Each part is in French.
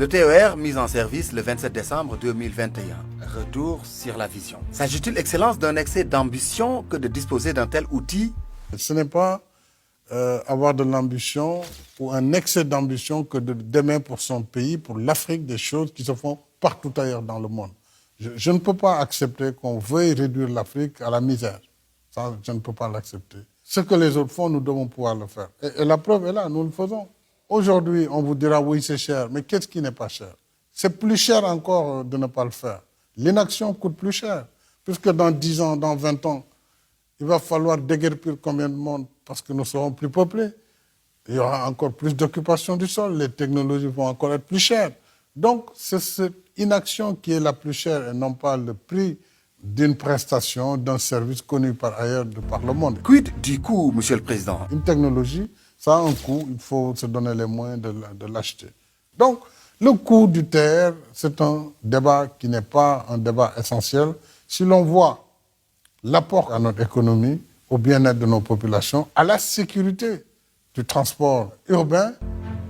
Le TER mis en service le 27 décembre 2021. Retour sur la vision. S'agit-il, Excellence, d'un excès d'ambition que de disposer d'un tel outil? Ce n'est pas avoir de l'ambition ou un excès d'ambition que d'aimer pour son pays, pour l'Afrique, des choses qui se font partout ailleurs dans le monde. Je ne peux pas accepter qu'on veuille réduire l'Afrique à la misère. Ça, je ne peux pas l'accepter. Ce que les autres font, nous devons pouvoir le faire. Et la preuve est là, nous le faisons. Aujourd'hui, on vous dira, oui, c'est cher, mais qu'est-ce qui n'est pas cher? C'est plus cher encore de ne pas le faire. L'inaction coûte plus cher, puisque dans 10 ans, dans 20 ans, il va falloir déguerpir combien de monde parce que nous serons plus peuplés. Il y aura encore plus d'occupation du sol, les technologies vont encore être plus chères. Donc, c'est cette inaction qui est la plus chère et non pas le prix d'une prestation, d'un service connu par ailleurs par le monde. Quid du coût, Monsieur le Président? Une technologie, ça a un coût, il faut se donner les moyens de l'acheter. Donc, le coût du TER, c'est un débat qui n'est pas un débat essentiel. Si l'on voit l'apport à notre économie, au bien-être de nos populations, à la sécurité du transport urbain.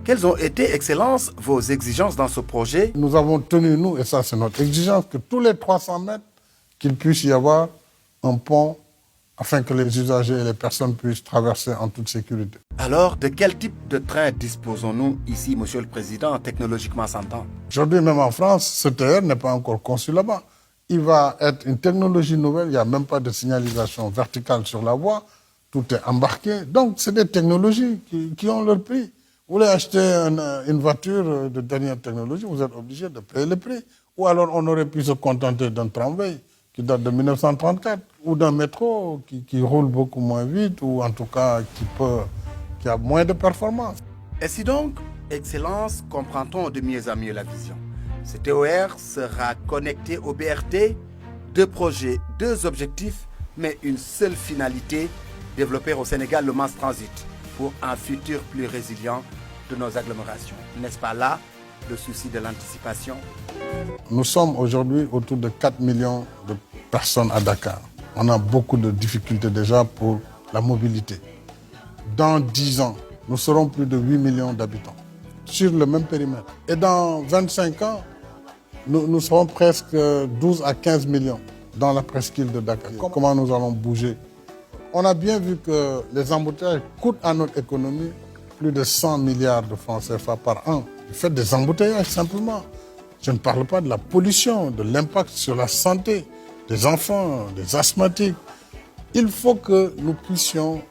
Quelles ont été, Excellence, vos exigences dans ce projet? Nous avons tenu, nous, et ça c'est notre exigence, que tous les 300 mètres, qu'il puisse y avoir un pont afin que les usagers et les personnes puissent traverser en toute sécurité. Alors, de quel type de train disposons-nous ici, Monsieur le Président, technologiquement s'entend? Aujourd'hui, même en France, ce TER n'est pas encore conçu là-bas. Il va être une technologie nouvelle, il n'y a même pas de signalisation verticale sur la voie, tout est embarqué. Donc, c'est des technologies qui ont leur prix. Vous voulez acheter une voiture de dernière technologie, vous êtes obligé de payer le prix. Ou alors, on aurait pu se contenter d'un tramway qui date de 1934, ou d'un métro qui roule beaucoup moins vite, ou en tout cas qui a moins de performance. Ainsi donc, Excellence, comprend-on de mieux en mieux la vision? Ce TER sera connecté au BRT, 2 projets, 2 objectifs, mais une seule finalité, développer au Sénégal le mass transit pour un futur plus résilient de nos agglomérations. N'est-ce pas là le souci de l'anticipation? Nous sommes aujourd'hui autour de 4 millions de personnes à Dakar. On a beaucoup de difficultés déjà pour la mobilité. Dans 10 ans, nous serons plus de 8 millions d'habitants sur le même périmètre. Et dans 25 ans, nous serons presque 12 à 15 millions dans la presqu'île de Dakar. Comment nous allons bouger? On a bien vu que les embouteillages coûtent à notre économie plus de 100 milliards de francs CFA par an. Du fait des embouteillages, simplement. Je ne parle pas de la pollution, de l'impact sur la santé des enfants, des asthmatiques. Il faut que nous puissions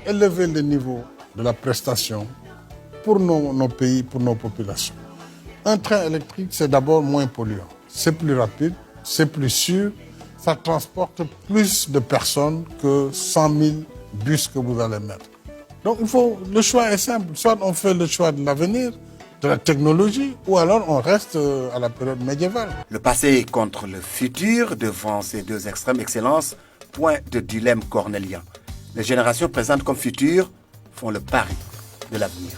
élever le niveau de la prestation pour nos pays, pour nos populations. Un train électrique, c'est d'abord moins polluant. C'est plus rapide, c'est plus sûr, ça transporte plus de personnes que 100 000 bus que vous allez mettre. Donc le choix est simple. Soit on fait le choix de l'avenir, de la technologie, ou alors on reste à la période médiévale. Le passé contre le futur, devant ces 2 extrêmes, Excellence, point de dilemme cornélien. Les générations présentes comme futures font le pari de l'avenir.